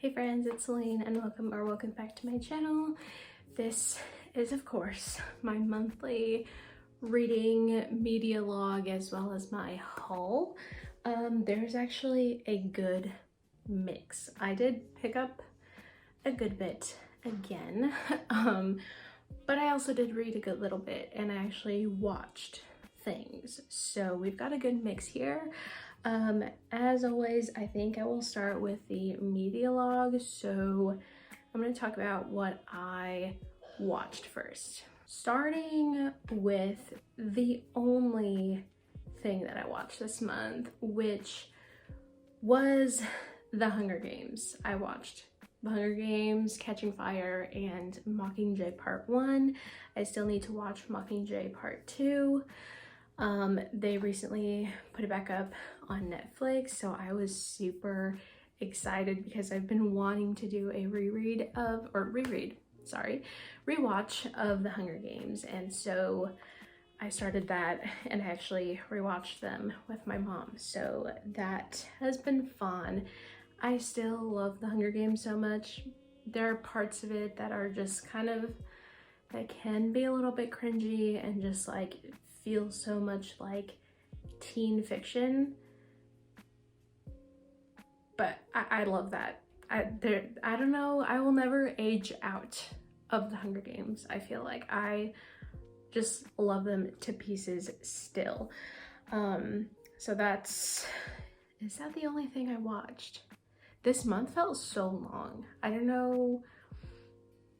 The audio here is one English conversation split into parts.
Hey friends, it's Celine and welcome back to my channel. This is of course my monthly reading media log as well as my haul. There's actually a good mix. I did pick up a good bit again, but I also did read a good little bit and I actually watched things. So we've got a good mix here. As always, I think I will start with the media log. So I'm going to talk about what I watched first. Starting with the only thing that I watched this month, which was The Hunger Games. I watched The Hunger Games, Catching Fire, and Mockingjay Part 1. I still need to watch Mockingjay Part 2. They recently put it back up on Netflix, so I was super excited because I've been wanting to do a rewatch of The Hunger Games, and so I started that and I actually rewatched them with my mom, so that has been fun. I still love The Hunger Games so much. There are parts of it that are just that can be a little bit cringy and just like feel so much like teen fiction, but I love that. I don't know, I will never age out of The Hunger Games. I feel like I just love them to pieces still. So is that the only thing I watched? This month felt so long. I don't know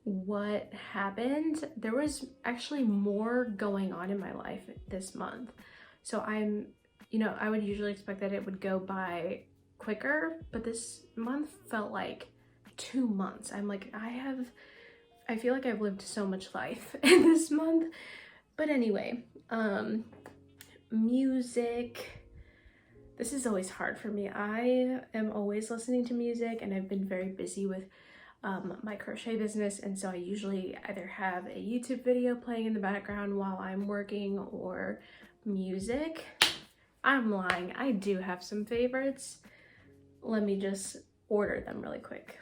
what happened. There was actually more going on in my life this month. So I would usually expect that it would go by quicker, but this month felt like 2 months. I'm like, I feel like I've lived so much life in this month. But anyway, music. This is always hard for me. I am always listening to music and I've been very busy with my crochet business, and so I usually either have a YouTube video playing in the background while I'm working or music. I'm lying, I do have some favorites. Let me just order them really quick.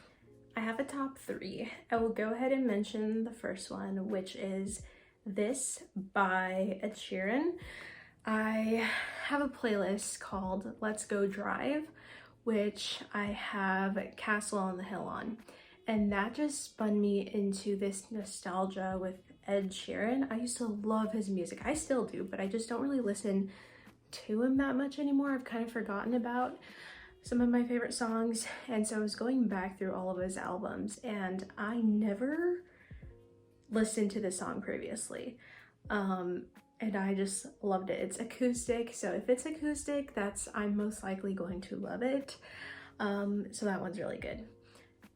I have a top 3. I will go ahead and mention the first one, which is This by Ed Sheeran. I have a playlist called Let's Go Drive, which I have Castle on the Hill on. And that just spun me into this nostalgia with Ed Sheeran. I used to love his music. I still do, but I just don't really listen to him that much anymore. I've kind of forgotten about some of my favorite songs. And so I was going back through all of his albums and I never listened to this song previously. And I just loved it. It's acoustic, so if it's acoustic, I'm most likely going to love it. So that one's really good.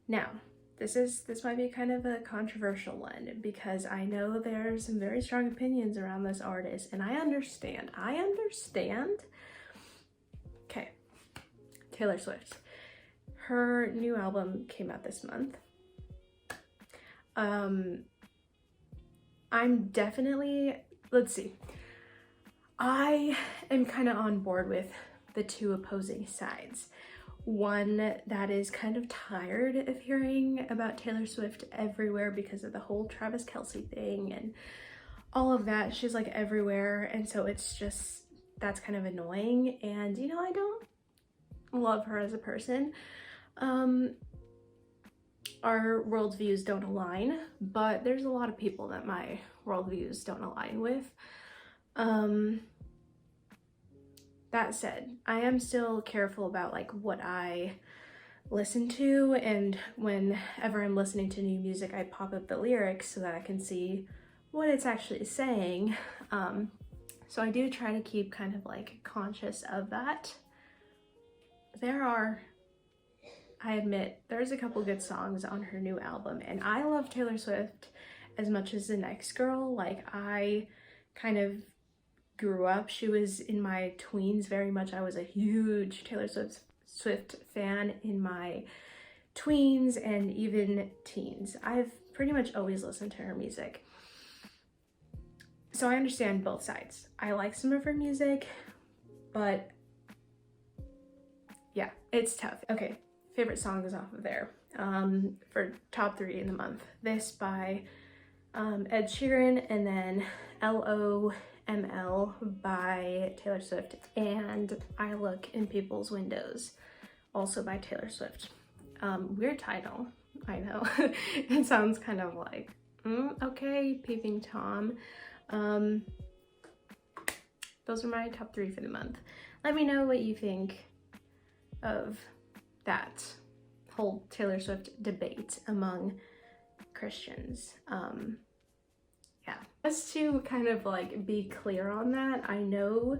Now, this might be kind of a controversial one because I know there's some very strong opinions around this artist, and I understand. Okay, Taylor Swift. Her new album came out this month. I'm definitely, let's see. I am kind of on board with the two opposing sides. One that is kind of tired of hearing about Taylor Swift everywhere because of the whole Travis Kelce thing and all of that. She's like everywhere, and so that's kind of annoying, and I don't love her as a person. Our worldviews don't align, but there's a lot of people that my worldviews don't align with. That said, I am still careful about like what I listen to, and whenever I'm listening to new music, I pop up the lyrics so that I can see what it's actually saying. So I do try to keep kind of like conscious of that. I admit, there's a couple good songs on her new album, and I love Taylor Swift as much as the next girl. Like, I kind of grew up, she was in my tweens very much. I was a huge Taylor Swift fan in my tweens and even teens. I've pretty much always listened to her music. So I understand both sides. I like some of her music, but yeah, it's tough. Okay, favorite songs off of there. for top 3 in the month. This by Ed Sheeran, and then LOML by Taylor Swift, and I Look in People's Windows, also by Taylor Swift. Weird title, I know. It sounds kind of like, okay, Peeping Tom. Those are my top 3 for the month. Let me know what you think of that whole Taylor Swift debate among Christians. Yeah, just to kind of like be clear on that, I know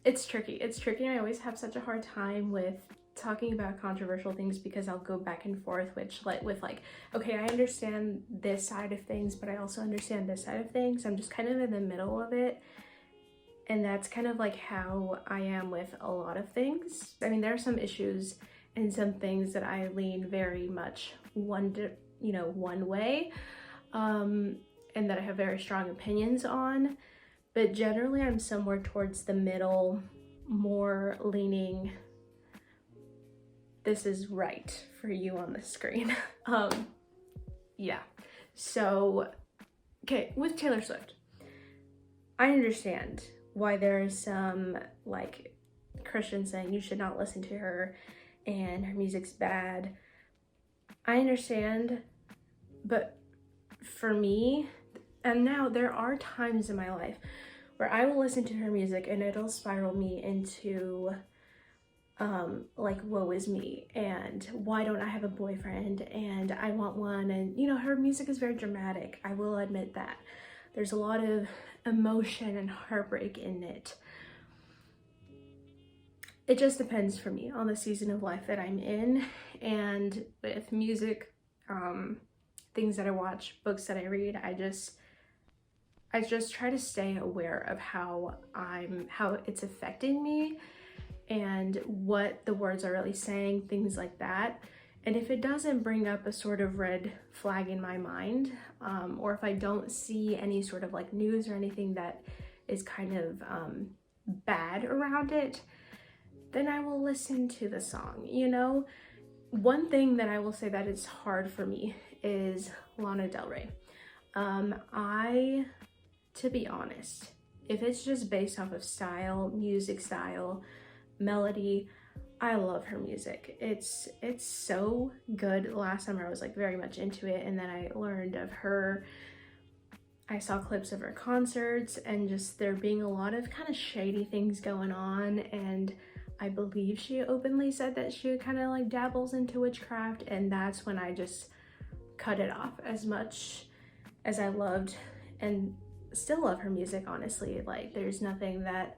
it's tricky. I always have such a hard time with talking about controversial things because I'll go back and forth, with like, okay, I understand this side of things, but I also understand this side of things. I'm just kind of in the middle of it. And that's kind of like how I am with a lot of things. I mean, there are some issues and some things that I lean very much one way, and that I have very strong opinions on. But generally, I'm somewhere towards the middle, more leaning, this is right for you on the screen. Yeah. So, okay, with Taylor Swift, I understand why there's some like Christians saying you should not listen to her and her music's bad. I understand, but for me, and now there are times in my life where I will listen to her music and it'll spiral me into like, woe is me, and why don't I have a boyfriend, and I want one, and you know, her music is very dramatic. I will admit that. There's a lot of emotion and heartbreak in it. It just depends for me on the season of life that I'm in, and with music, things that I watch, books that I read, I just try to stay aware of how it's affecting me and what the words are really saying, things like that. And if it doesn't bring up a sort of red flag in my mind, or if I don't see any sort of like news or anything that is kind of bad around it, then I will listen to the song, you know? One thing that I will say that is hard for me is Lana Del Rey. To be honest, if it's just based off of style, music style, melody, I love her music. It's so good. Last summer I was like very much into it, and then I learned of her. I saw clips of her concerts, and just there being a lot of kind of shady things going on, and I believe she openly said that she kind of like dabbles into witchcraft, and that's when I just cut it off. As much as I loved and still love her music, honestly, like there's nothing that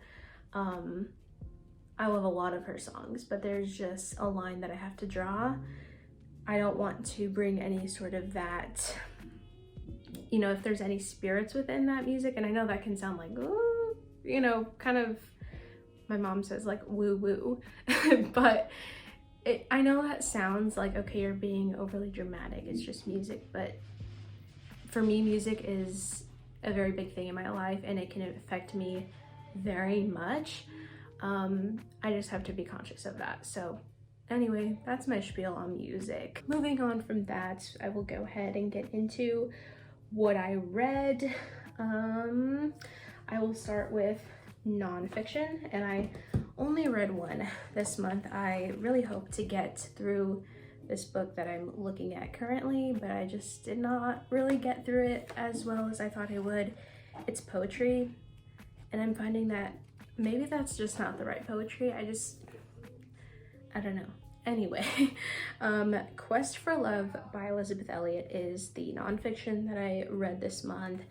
I love a lot of her songs, but there's just a line that I have to draw. I don't want to bring any sort of that, you know, if there's any spirits within that music, and I know that can sound like, ooh, you know, kind of, my mom says like woo woo, but I know that sounds like, okay, you're being overly dramatic, it's just music, but for me, music is a very big thing in my life, and it can affect me very much. I just have to be conscious of that. So anyway, that's my spiel on music. Moving on from that, I will go ahead and get into what I read. I will start with nonfiction, and I only read one this month. I really hope to get through this book that I'm looking at currently, but I just did not really get through it as well as I thought I would. It's poetry, and I'm finding that maybe that's just not the right poetry. I don't know. Anyway, Quest for Love by Elizabeth Elliot is the nonfiction that I read this month.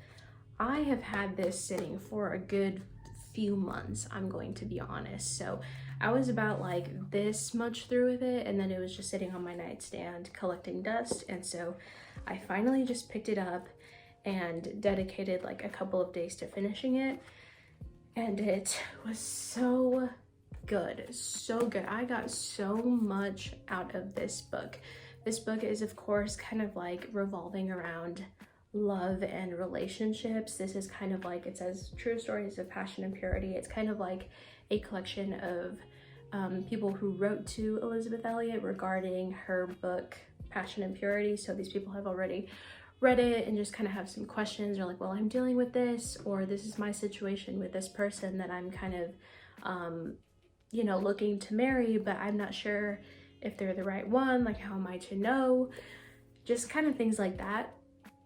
I have had this sitting for a good few months, I'm going to be honest. So I was about like this much through with it, and then it was just sitting on my nightstand collecting dust, and so I finally just picked it up and dedicated like a couple of days to finishing it, and it was so good, so good. I got so much out of this book. This book is of course kind of like revolving around love and relationships. This is kind of like, it says true stories of passion and purity. It's kind of like a collection of people who wrote to Elizabeth Elliot regarding her book Passion and Purity. So these people have already read it and just kind of have some questions, or like, well, I'm dealing with this, or this is my situation with this person that I'm kind of you know, looking to marry, but I'm not sure if they're the right one, like how am I to know, just kind of things like that.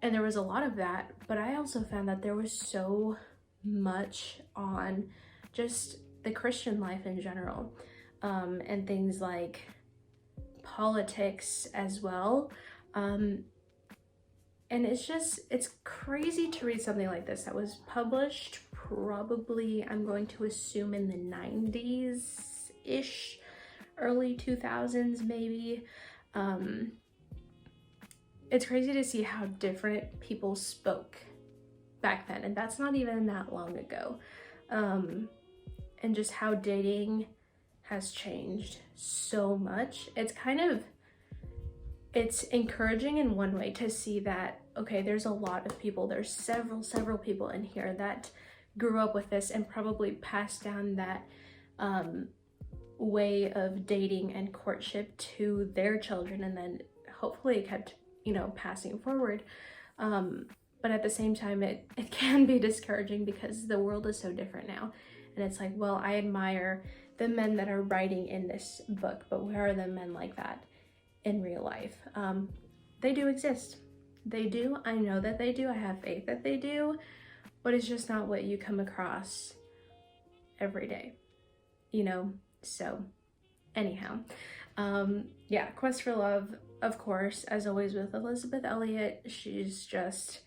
And there was a lot of that, but I also found that there was so much on just the Christian life in general, and things like politics as well. And it's crazy to read something like this that was published probably, I'm going to assume, in the 90s-ish, early 2000s maybe. It's crazy to see how different people spoke back then, and that's not even that long ago. And just how dating has changed so much. It's encouraging in one way to see that, okay, there's a lot of people, there's several people in here that grew up with this and probably passed down that way of dating and courtship to their children, and then hopefully kept, you know, passing forward. But at the same time, it can be discouraging because the world is so different now. And it's like, well, I admire the men that are writing in this book, but where are the men like that in real life? They do exist. They do. I know that they do. I have faith that they do, but it's just not what you come across every day, you know? So anyhow, yeah, Quest for Love, of course, as always with Elizabeth Elliot, she's just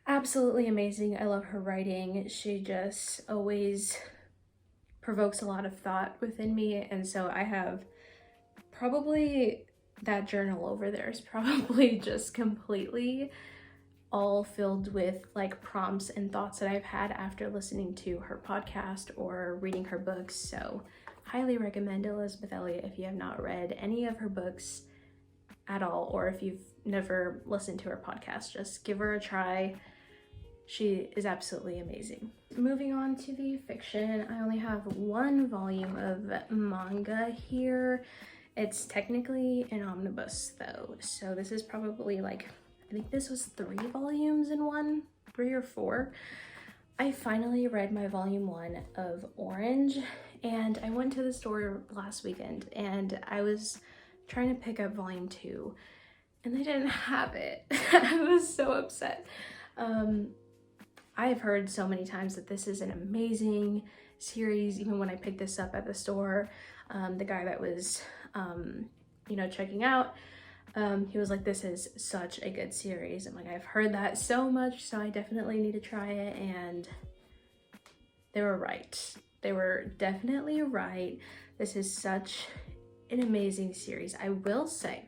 absolutely amazing. I love her writing. She just always provokes a lot of thought within me, and so I have probably that journal over there is probably just completely all filled with like prompts and thoughts that I've had after listening to her podcast or reading her books. So highly recommend Elizabeth Elliot if you have not read any of her books at all, or if you've never listened to her podcast, just give her a try. She is absolutely amazing. Moving on to the fiction, I only have one volume of manga here. It's technically an omnibus though, so this is probably like, I think this was 3 volumes in one, 3 or 4. I finally read my volume 1 of Orange, and I went to the store last weekend and I was trying to pick up volume 2 and they didn't have it. I was so upset. I've heard so many times that this is an amazing series. Even when I picked this up at the store, the guy that was, you know, checking out, he was like, this is such a good series. I'm like, I've heard that so much, so I definitely need to try it. And they were right. They were definitely right. This is such an amazing series. I will say,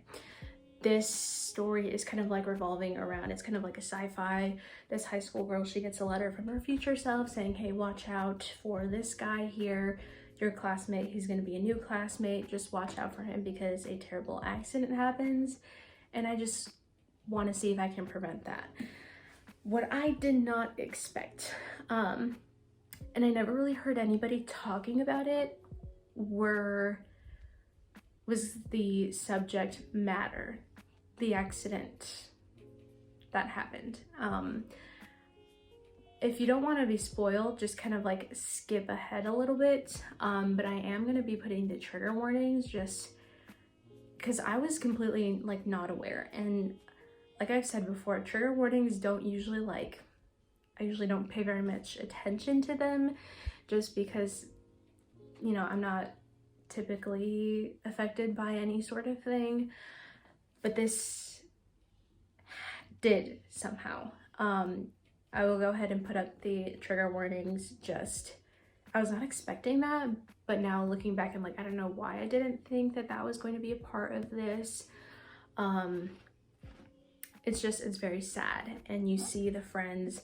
this story is kind of like revolving around, it's kind of like a sci-fi. This high school girl, she gets a letter from her future self saying, hey, watch out for this guy here, your classmate. He's going to be a new classmate. Just watch out for him because a terrible accident happens. And I just want to see if I can prevent that. What I did not expect, and I never really heard anybody talking about it, was the subject matter, the accident that happened. If you don't want to be spoiled, just kind of like skip ahead a little bit, but I am going to be putting the trigger warnings just because I was completely like not aware. And like I've said before, trigger warnings don't usually I usually don't pay very much attention to them just because, you know, I'm not typically affected by any sort of thing, but this did somehow. I will go ahead and put up the trigger warnings. Just, I was not expecting that, but now looking back, I'm like, I don't know why I didn't think that that was going to be a part of this. It's very sad, and you see the friends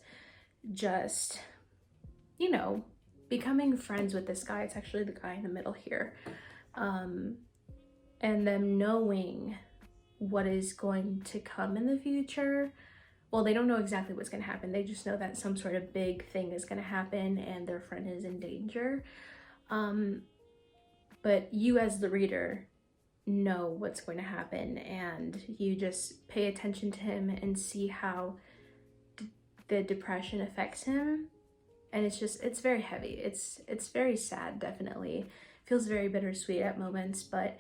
just, you know, becoming friends with this guy. It's actually the guy in the middle here. And them knowing what is going to come in the future. Well, they don't know exactly what's going to happen. They just know that some sort of big thing is going to happen and their friend is in danger. but you as the reader know what's going to happen, and you just pay attention to him and see how the depression affects him. And it's very heavy. It's very sad, definitely. Feels very bittersweet at moments, but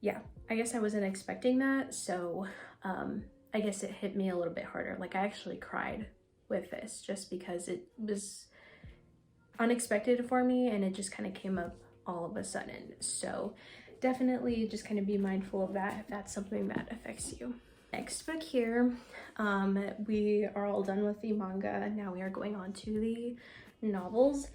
yeah, I guess I wasn't expecting that, so I guess it hit me a little bit harder. Like, I actually cried with this just because it was unexpected for me, and it just kind of came up all of a sudden. So definitely just kind of be mindful of that if that's something that affects you. Next book here, we are all done with the manga. Now we are going on to the novels.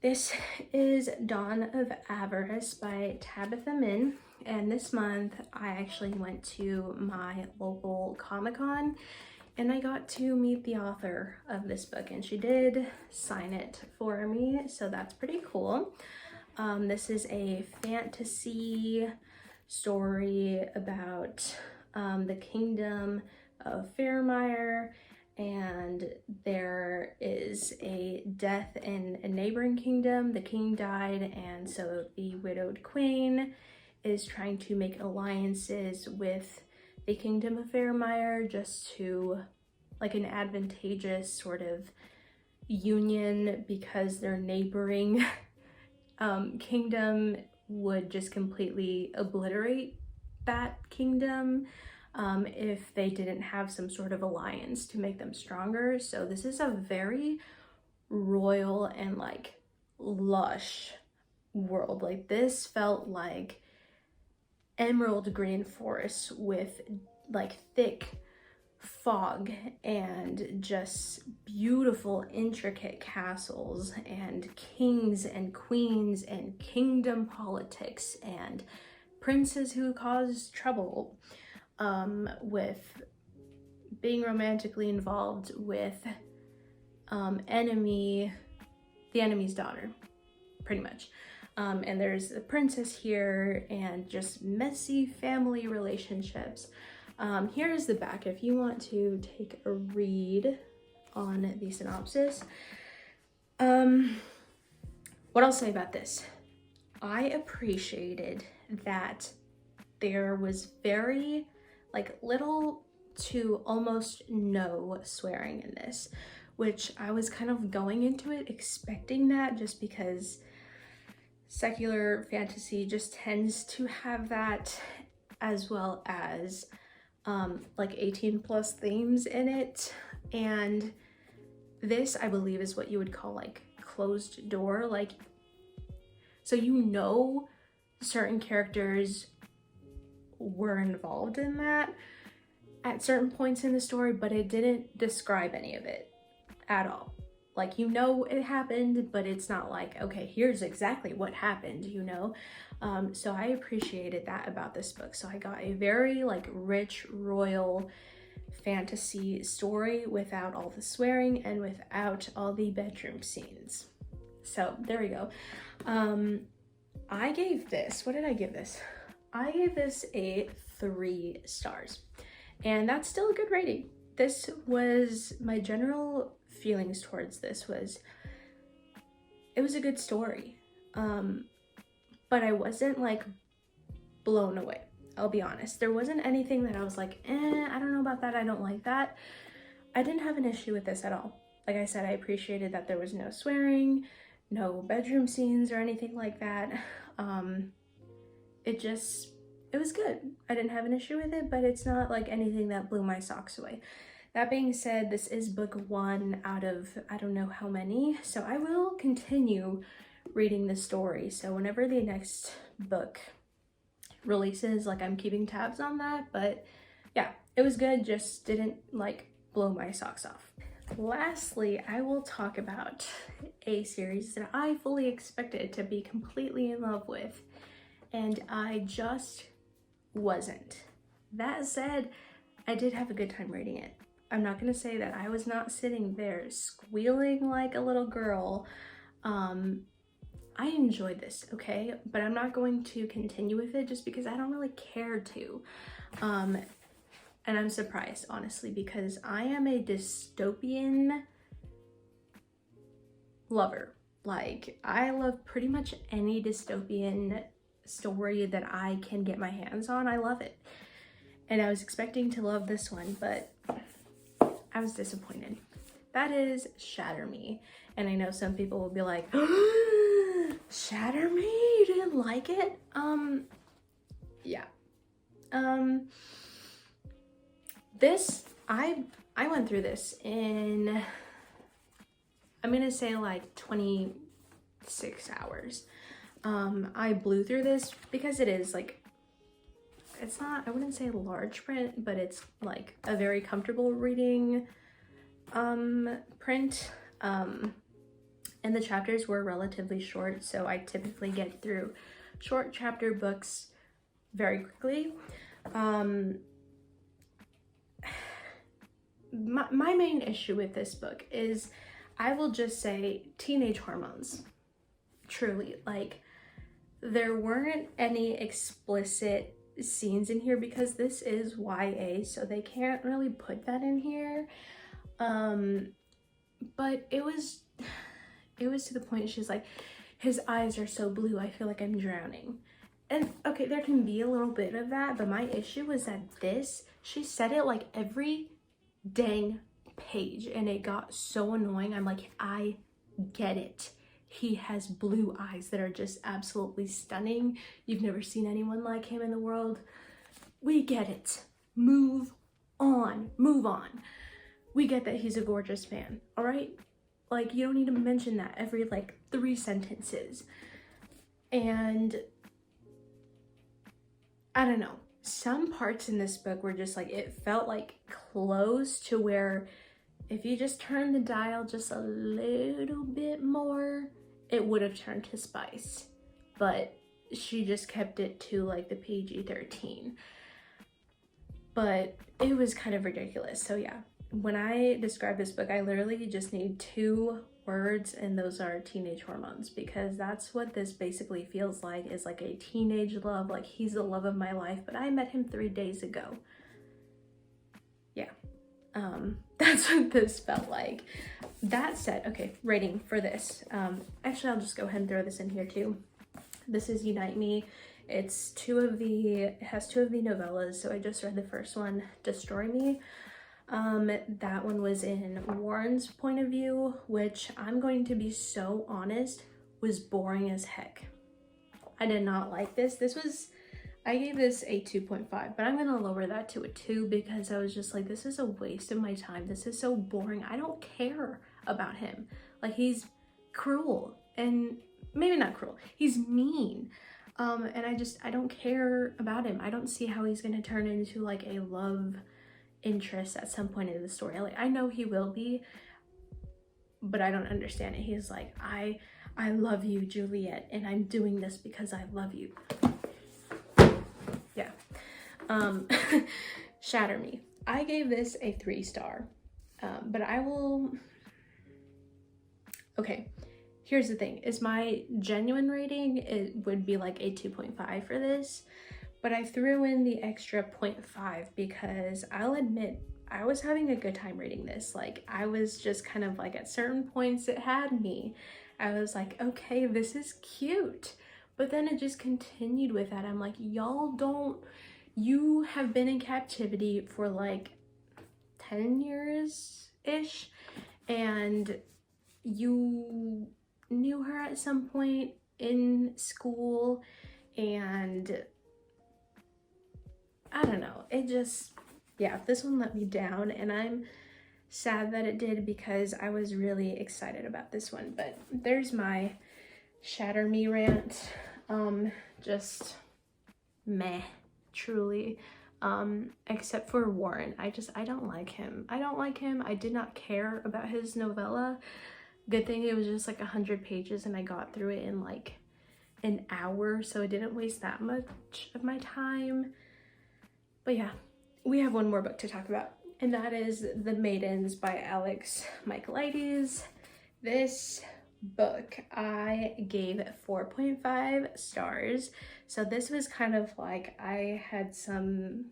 This is Dawn of Avarice by Tabitha Min, and this month I actually went to my local Comic-Con and I got to meet the author of this book, and she did sign it for me, so that's pretty cool. This is a fantasy story about the kingdom of Fairmire, and there is a death in a neighboring kingdom. The king died, and so the widowed queen is trying to make alliances with the kingdom of Fairmire just to, like, an advantageous sort of union, because their neighboring kingdom would just completely obliterate that kingdom if they didn't have some sort of alliance to make them stronger. So this is a very royal and like lush world. Like, this felt like emerald green forests with like thick fog and just beautiful intricate castles and kings and queens and kingdom politics and princes who cause trouble with being romantically involved with the enemy's daughter, pretty much. And there's a princess here and just messy family relationships. Here is the back if you want to take a read on the synopsis. What I'll say about this, I appreciated that there was very like little to almost no swearing in this, which I was kind of going into it expecting that, just because secular fantasy just tends to have that, as well as like 18 plus themes in it. And this, I believe, is what you would call like closed door. Like, so you know certain characters were involved in that at certain points in the story, but it didn't describe any of it at all. Like, you know it happened, but it's not like, okay, here's exactly what happened, you know? So I appreciated that about this book. So I got a very like rich royal fantasy story without all the swearing and without all the bedroom scenes. So there we go. I gave this, what did I give this? I gave this a 3 stars, and that's still a good rating. This was my general feelings towards this was, it was a good story, but I wasn't like blown away. I'll be honest. There wasn't anything that I was like, I don't know about that, I don't like that. I didn't have an issue with this at all. Like I said, I appreciated that there was no swearing, no bedroom scenes or anything like that. It was good. I didn't have an issue with it, but it's not like anything that blew my socks away. That being said, this is book 1 out of I don't know how many, so I will continue reading the story. So whenever the next book releases, like, I'm keeping tabs on that. But yeah, it was good, just didn't like blow my socks off. Lastly, I will talk about a series that I fully expected to be completely in love with, and I just wasn't. That said, I did have a good time reading it. I'm not gonna say that I was not sitting there squealing like a little girl. I enjoyed this, okay? But I'm not going to continue with it just because I don't really care to. And I'm surprised, honestly, because I am a dystopian lover. Like, I love pretty much any dystopian story that I can get my hands on. I love it. And I was expecting to love this one, but I was disappointed. That is Shatter Me. And I know some people will be like, Shatter Me? You didn't like it? Yeah. This, I went through this in, I'm gonna say like 26 hours. I blew through this because it is like, it's not, I wouldn't say large print, but it's like a very comfortable reading print. And the chapters were relatively short, so I typically get through short chapter books very quickly. My main issue with this book is, I will just say, teenage hormones. Truly, like, there weren't any explicit scenes in here because this is YA, so they can't really put that in here. But it was to the point she's like, his eyes are so blue, I feel like I'm drowning. And okay, there can be a little bit of that, but my issue was that she said it like every dang page, and it got so annoying. I'm like, I get it. He has blue eyes that are just absolutely stunning. You've never seen anyone like him in the world. We get it. Move on. Move on. We get that he's a gorgeous man, all right? Like, you don't need to mention that every like 3 sentences. And I don't know. Some parts in this book were just like, it felt like close to where if you just turn the dial just a little bit more, it would have turned to spice. But she just kept it to like the PG-13. But it was kind of ridiculous. So yeah, when I describe this book, I literally just need 2 words, and those are teenage hormones, because that's what this basically feels like, is like a teenage love. Like, he's the love of my life, but I met him 3 days ago. Yeah, that's what this felt like. That said, okay, rating for this. Actually, I'll just go ahead and throw this in here too. This is Unite Me. It has 2 of the novellas, so I just read the first one, Destroy Me. That one was in Warren's point of view, which, I'm going to be so honest, was boring as heck. I did not like this. I gave this a 2.5, but I'm gonna lower that to a 2 because I was just like, this is a waste of my time. This is so boring. I don't care about him. Like, he's cruel, and maybe not cruel, he's mean. And I don't care about him. I don't see how he's gonna turn into like a love interest at some point in the story. Like, I know he will be, but I don't understand it. He's like, I love you, Juliet, and I'm doing this because I love you. Yeah. Shatter Me. I gave this a 3-star, but I will, okay, here's the thing, is my genuine rating, it would be like a 2.5 for this, but I threw in the extra 0.5 because I'll admit I was having a good time reading this. Like, I was just kind of like, at certain points it had me. I was like, okay, this is cute. But then it just continued with that. I'm like, you have been in captivity for like 10 years-ish, and you knew her at some point in school, and I don't know, it just, yeah, this one let me down, and I'm sad that it did because I was really excited about this one. But there's my Shatter Me rant. Just meh, truly. Except for Warren. I don't like him. I did not care about his novella. Good thing it was just like 100 pages and I got through it in like an hour, so I didn't waste that much of my time. But yeah, we have one more book to talk about, and that is The Maidens by Alex Michaelides. This book I gave 4.5 stars. So this was kind of like, I had some,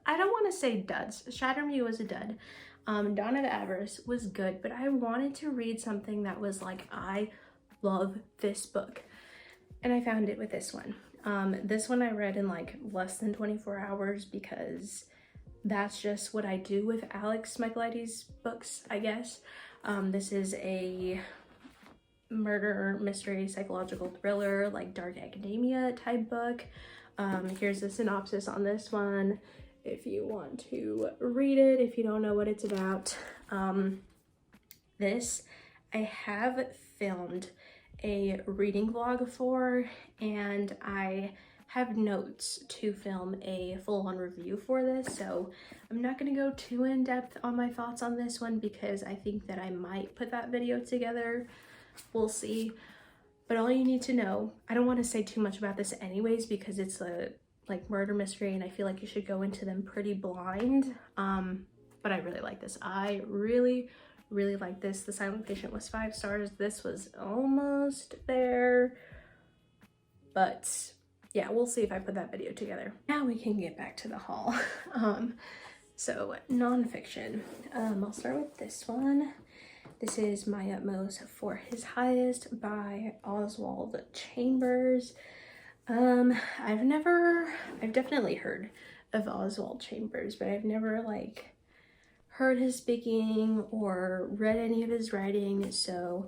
I don't want to say duds. Shatter Me was a dud. Dawn of Avarice was good, but I wanted to read something that was like, I love this book. And I found it with this one. This one I read in like less than 24 hours because that's just what I do with Alex Michaelides books, I guess. This is a murder mystery psychological thriller, like dark academia type book. Here's the synopsis on this one if you want to read it, if you don't know what it's about. This I have filmed a reading vlog for, and I have notes to film a full-on review for this, so I'm not going to go too in-depth on my thoughts on this one because I think that I might put that video together. We'll see. But all you need to know, I don't want to say too much about this anyways because it's a like murder mystery and I feel like you should go into them pretty blind. But I really like this. I really like this. The Silent Patient was 5 stars. This was almost there, but yeah, we'll see if I put that video together. Now we can get back to the haul. So nonfiction. I'll start with this one. This is My Utmost for His Highest by Oswald Chambers. I've definitely heard of Oswald Chambers, but I've never like heard his speaking or read any of his writing, so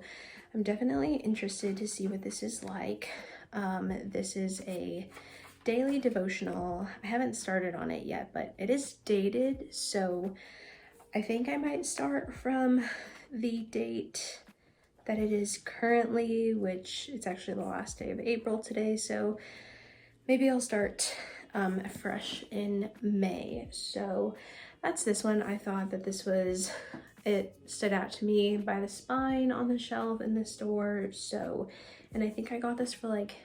I'm definitely interested to see what this is like. This is a daily devotional. I haven't started on it yet, but it is dated, so I think I might start from the date that it is currently, which it's actually the last day of April today, so maybe I'll start fresh in May. So that's this one. I thought that it stood out to me by the spine on the shelf in the store, so, and I think I got this for like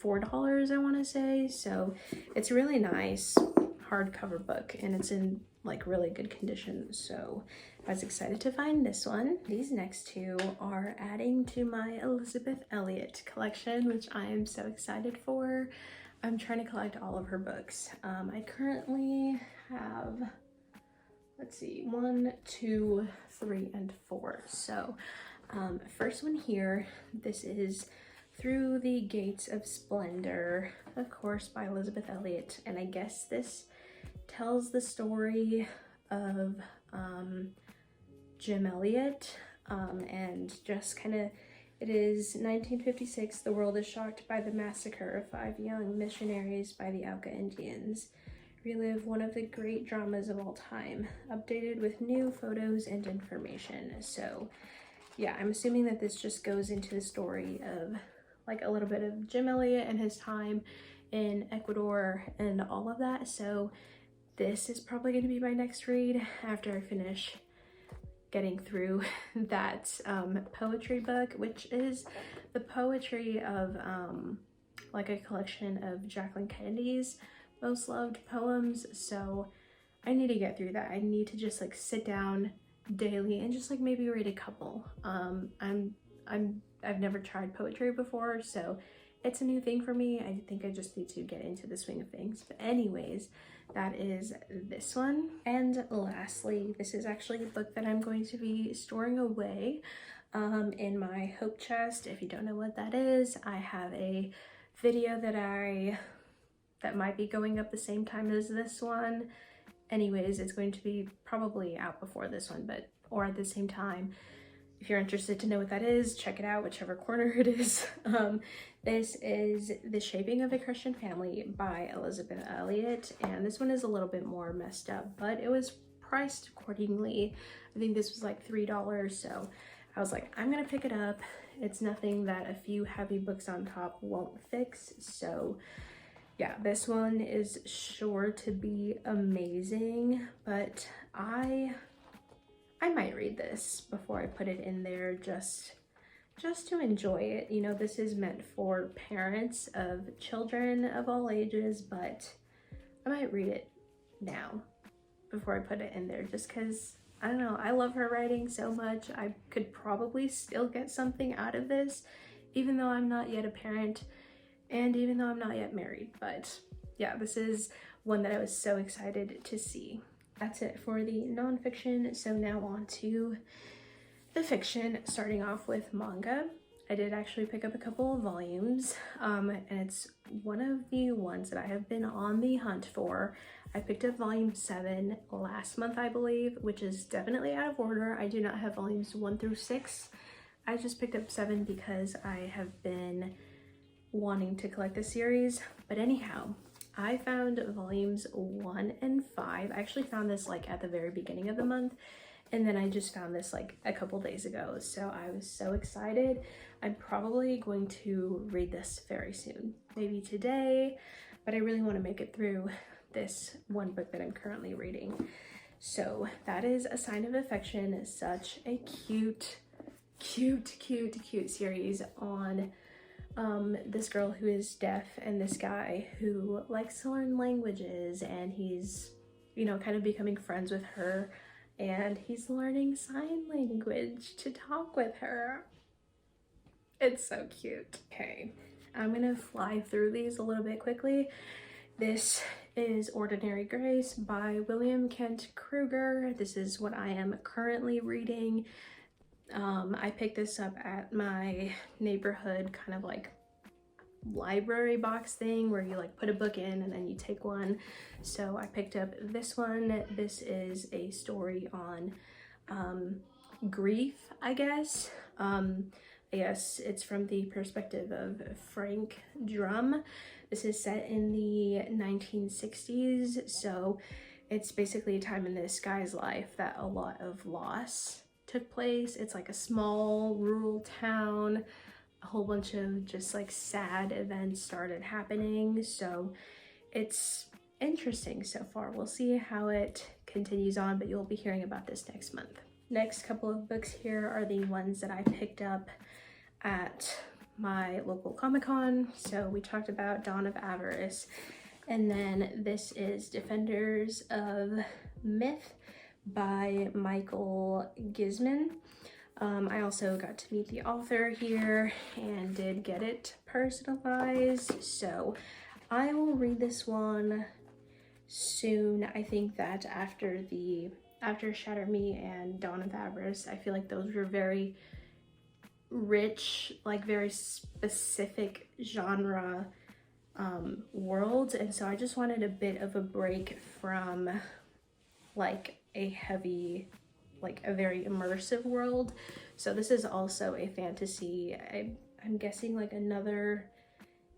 $4, I want to say, so it's a really nice hardcover book and it's in like really good condition, so I was excited to find this one. These next two are adding to my Elizabeth Elliot collection, which I am so excited for. I'm trying to collect all of her books. I currently have, let's see, 1, 2, 3, and 4. So first one here, this is Through the Gates of Splendor, of course, by Elizabeth Elliot, and I guess this tells the story of Jim Elliot, and just kind of, it is 1956. The world is shocked by the massacre of 5 young missionaries by the Auca Indians. Relive one of the great dramas of all time, updated with new photos and information. So yeah, I'm assuming that this just goes into the story of like a little bit of Jim Elliot and his time in Ecuador and all of that. So this is probably going to be my next read after I finish getting through that poetry book, which is the poetry of like a collection of Jacqueline Kennedy's most loved poems. So I need to get through that. I need to just like sit down daily and just like maybe read a couple. I've never tried poetry before, so it's a new thing for me. I think I just need to get into the swing of things. But anyways, that is this one. And lastly, this is actually a book that I'm going to be storing away in my hope chest. If you don't know what that is, I have a video that might be going up the same time as this one. Anyways, it's going to be probably out before this one, or at the same time. If you're interested to know what that is, check it out, whichever corner it is. This is The Shaping of a Christian Family by Elizabeth Elliot, and this one is a little bit more messed up, but it was priced accordingly. I think this was like $3, so I was like, I'm gonna pick it up. It's nothing that a few heavy books on top won't fix, so yeah, this one is sure to be amazing, but I might read this before I put it in there just to enjoy it. You know, this is meant for parents of children of all ages, but I might read it now before I put it in there just because, I don't know, I love her writing so much. I could probably still get something out of this, even though I'm not yet a parent and even though I'm not yet married. But yeah, this is one that I was so excited to see. That's it for the nonfiction. So now on to the fiction, starting off with manga. I did actually pick up a couple of volumes, and it's one of the ones that I have been on the hunt for. I picked up volume 7 last month, I believe, which is definitely out of order. I do not have volumes 1 through 6. I just picked up 7 because I have been wanting to collect the series. But anyhow, I found volumes 1 and 5. I actually found this like at the very beginning of the month, and then I just found this like a couple days ago. So I was so excited. I'm probably going to read this very soon, maybe today, but I really want to make it through this one book that I'm currently reading. So that is A Sign of Affection. Such a cute series on this girl who is deaf and this guy who likes to learn languages, and he's, you know, kind of becoming friends with her, and he's learning sign language to talk with her. It's so cute. Okay, I'm gonna fly through these a little bit quickly. This is Ordinary Grace by William Kent Kruger. This is what I am currently reading. I picked this up at my neighborhood kind of like library box thing where you like put a book in and then you take one. So I picked up this one. This is a story on grief, I guess. I guess it's from the perspective of Frank Drum. This is set in the 1960s, so it's basically a time in this guy's life that a lot of loss took place. It's like a small rural town. A whole bunch of just like sad events started happening, so it's interesting so far. We'll see how it continues on, but you'll be hearing about this next month. Next couple of books here are the ones that I picked up at my local Comic-Con. So we talked about Dawn of Avarice, and then this is Defenders of Myth by Michael Gisman. I also got to meet the author here and did get it personalized, so I will read this one soon. I think that after Shatter Me and Dawn of Avarice, I feel like those were very rich, like very specific genre worlds, and so I just wanted a bit of a break from like a heavy, like a very immersive world. So this is also a fantasy. I'm guessing like another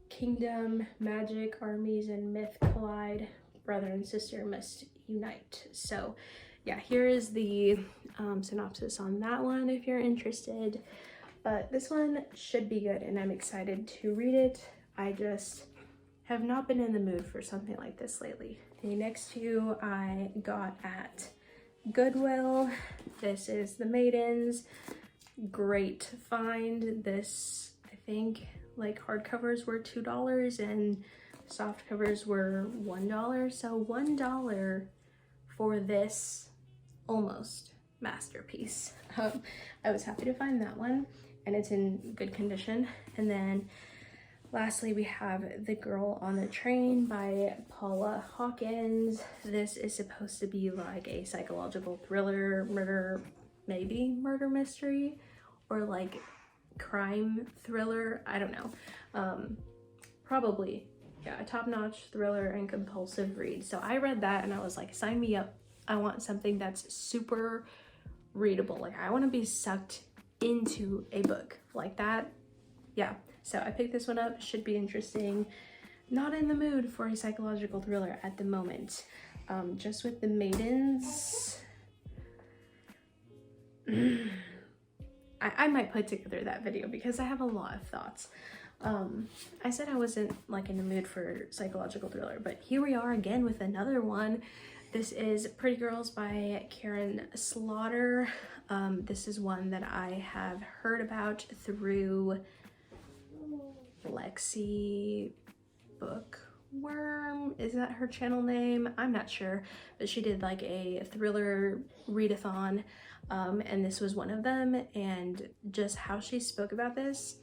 kingdom, magic, armies, and myth collide. Brother and sister must unite. So yeah, here is the synopsis on that one if you're interested. But this one should be good, and I'm excited to read it. I just have not been in the mood for something like this lately. The next two I got at Goodwill. This is The Maidens. Great find. This, I think, like hardcovers were $2 and soft covers were $1. So $1 for this almost masterpiece. I was happy to find that one, and it's in good condition. And then lastly, we have The Girl on the Train by Paula Hawkins. This is supposed to be like a psychological thriller, murder mystery, or like crime thriller. I don't know. Probably, yeah, a top-notch thriller and compulsive read. So I read that and I was like, sign me up. I want something that's super readable. Like, I want to be sucked into a book like that. Yeah. So I picked this one up. Should be interesting. Not in the mood for a psychological thriller at the moment. Just with The Maidens. I might put together that video because I have a lot of thoughts. I said I wasn't like in the mood for psychological thriller, but here we are again with another one. This is Pretty Girls by Karen Slaughter. This is one that I have heard about through Lexi Bookworm. Is that her channel name? I'm not sure, but she did like a thriller readathon, and this was one of them, and just how she spoke about this,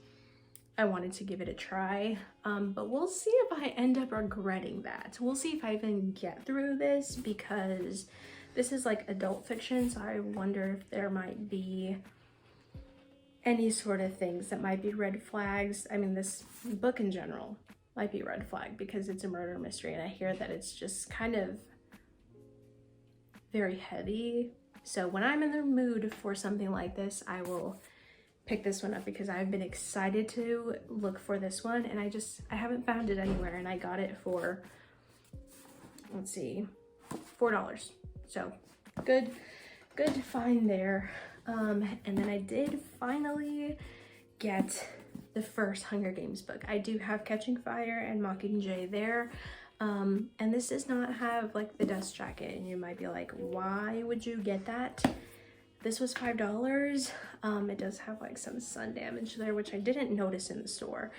I wanted to give it a try, but we'll see if I end up regretting that. We'll see if I even get through this, because this is like adult fiction, so I wonder if there might be any sort of things that might be red flags. I mean, this book in general might be red flag because it's a murder mystery, and I hear that it's just kind of very heavy. So when I'm in the mood for something like this, I will pick this one up because I've been excited to look for this one, and I haven't found it anywhere, and I got it for, let's see, $4. So good find there. And then I did finally get the first Hunger Games book. I do have Catching Fire and Mockingjay there. And this does not have like the dust jacket, and you might be like, why would you get that? This was $5. It does have like some sun damage there, which I didn't notice in the store.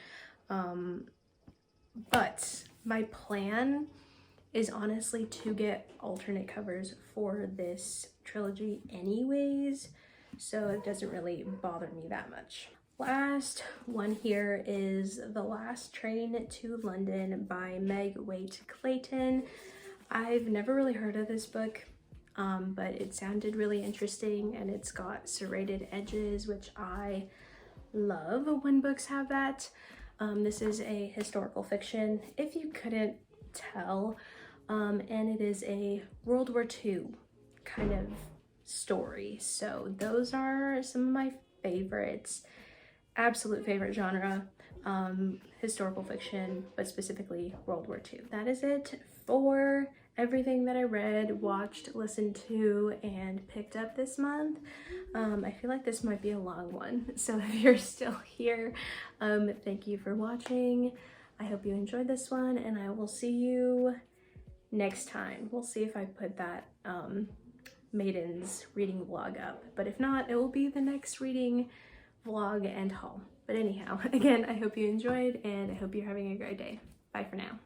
But my plan is honestly to get alternate covers for this trilogy anyways, so it doesn't really bother me that much. Last one here is The Last Train to London by Meg Waite Clayton. I've never really heard of this book, but it sounded really interesting, and it's got serrated edges, which I love when books have that. This is a historical fiction, if you couldn't tell, and it is a World War II kind of story. So those are some of my favorites. Absolute favorite genre, historical fiction, but specifically World War II. That is it for everything that I read, watched, listened to, and picked up this month. I feel like this might be a long one, so if you're still here, thank you for watching. I hope you enjoyed this one, and I will see you next time. We'll see if I put that Maiden's reading vlog up, but if not, it will be the next reading vlog and haul. But anyhow, again, I hope you enjoyed, and I hope you're having a great day. Bye for now.